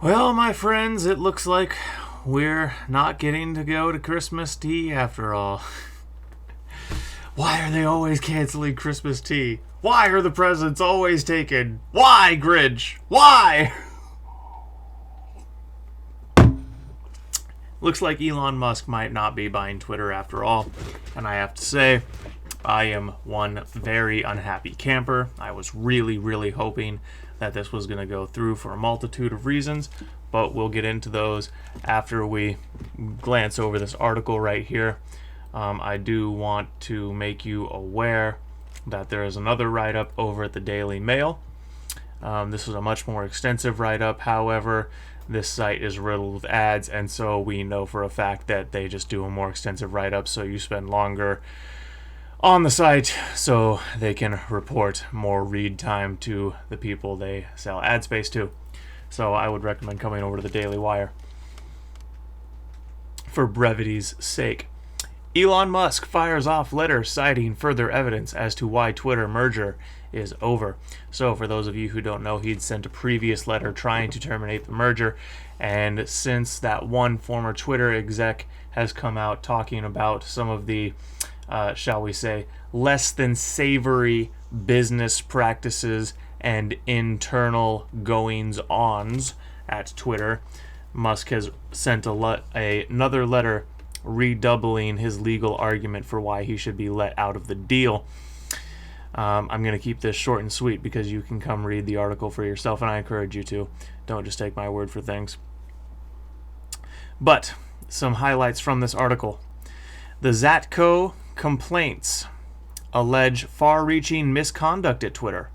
Well, my friends, it looks like we're not getting to go to Christmas tea after all. Why are they always canceling Christmas tea? Why are the presents always taken? Why, Grinch? Why? Looks like Elon Musk might not be buying Twitter after all. And I have to say, I am one very unhappy camper. I was really hoping that this was going to go through for a multitude of reasons, but we'll get into those after we glance over this article right here. I do want to make you aware that there is another write-up over at the Daily Mail. This is a much more extensive write-up. However, this site is riddled with ads, and so we know for a fact that they just do a more extensive write-up, so you spend longer on the site so they can report more read time to the people they sell ad space to. So I would recommend coming over to the Daily Wire for brevity's sake. Elon Musk fires off letter citing further evidence as to why Twitter merger is over. So for those of you who don't know, he'd sent a previous letter trying to terminate the merger, and since that one former Twitter exec has come out talking about some of the shall we say, less than savory business practices and internal goings-ons at Twitter, Musk has sent another letter redoubling his legal argument for why he should be let out of the deal. I'm going to keep this short and sweet because you can come read the article for yourself, and I encourage you to. Don't just take my word for things. But some highlights from this article. The Zatco complaints allege far-reaching misconduct at Twitter,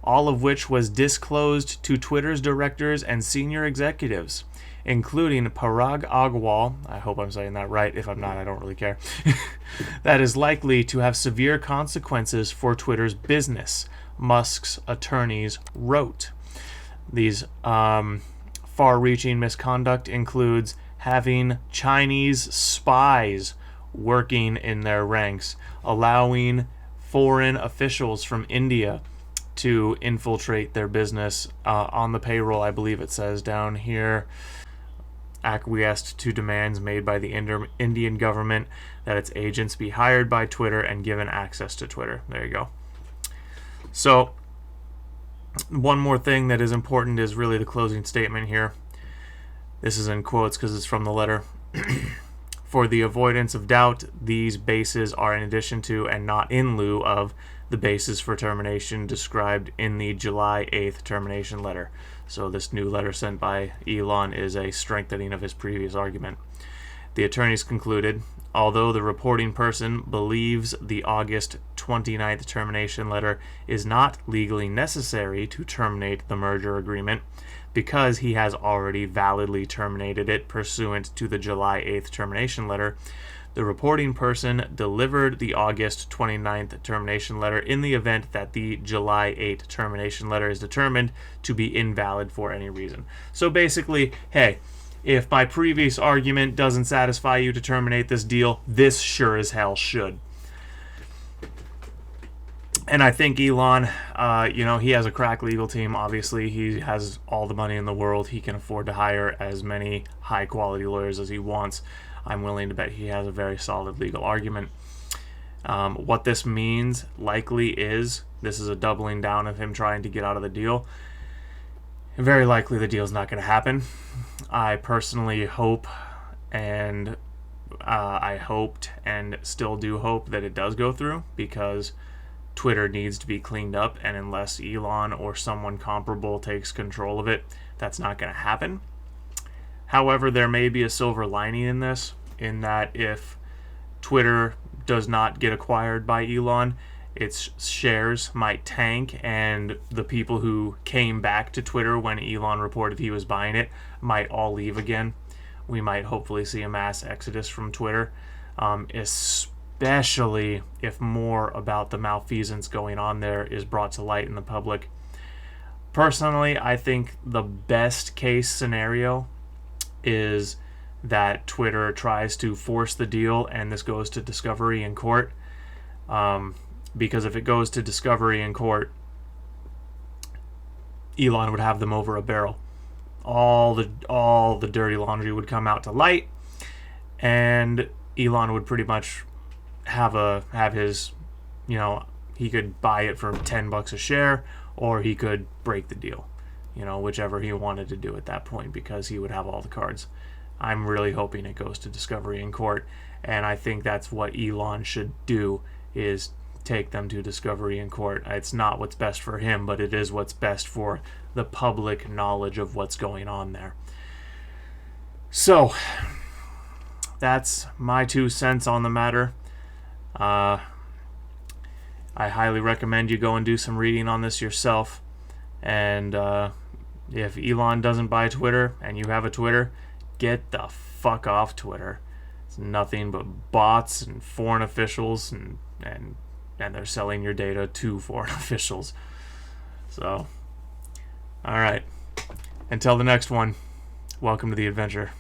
all of which was disclosed to Twitter's directors and senior executives, including Parag Agrawal, I hope I'm saying that right, if I'm not, I don't really care, that is likely to have severe consequences for Twitter's business, Musk's attorneys wrote. These far-reaching misconduct includes having Chinese spies working in their ranks, allowing foreign officials from India to infiltrate their business on the payroll, I believe it says down here, acquiesced to demands made by the Indian government that its agents be hired by Twitter and given access to Twitter. There you go. So, one more thing that is important is really the closing statement here. This is in quotes because it's from the letter. For the avoidance of doubt, these bases are in addition to and not in lieu of the basis for termination described in the July 8th termination letter. So this new letter sent by Elon is a strengthening of his previous argument. The attorneys concluded, although the reporting person believes the August 29th termination letter is not legally necessary to terminate the merger agreement, because he has already validly terminated it pursuant to the July 8th termination letter, the reporting person delivered the August 29th termination letter in the event that the July 8th termination letter is determined to be invalid for any reason. So basically, hey, if my previous argument doesn't satisfy you to terminate this deal, this sure as hell should. And I think Elon, he has a crack legal team. Obviously, he has all the money in the world. He can afford to hire as many high-quality lawyers as he wants. I'm willing to bet he has a very solid legal argument. What this means likely is this is a doubling down of him trying to get out of the deal. Very likely the deal's not going to happen. I personally hope, and I hoped and still do hope that it does go through, because Twitter needs to be cleaned up, and unless Elon or someone comparable takes control of it, that's not going to happen. However, there may be a silver lining in this, in that if Twitter does not get acquired by Elon, its shares might tank, and the people who came back to Twitter when Elon reported he was buying it might all leave again. We might hopefully see a mass exodus from Twitter, especially if more about the malfeasance going on there is brought to light in the public. Personally, I think the best case scenario is that Twitter tries to force the deal and this goes to discovery in court. Because if it goes to discovery in court, Elon would have them over a barrel. all the dirty laundry would come out to light, and Elon would pretty much have his, he could buy it for $10 a share, or he could break the deal, whichever he wanted to do at that point, because he would have all the cards. I'm really hoping it goes to discovery in court, and I think that's what Elon should do, is take them to discovery in court. It's not what's best for him, but it is what's best for the public knowledge of what's going on there. So that's my 2 cents on the matter. I highly recommend you go and do some reading on this yourself. And if Elon doesn't buy Twitter and you have a Twitter, get the fuck off Twitter. It's nothing but bots and foreign officials, and they're selling your data to foreign officials. So, all right. Until the next one, welcome to the adventure.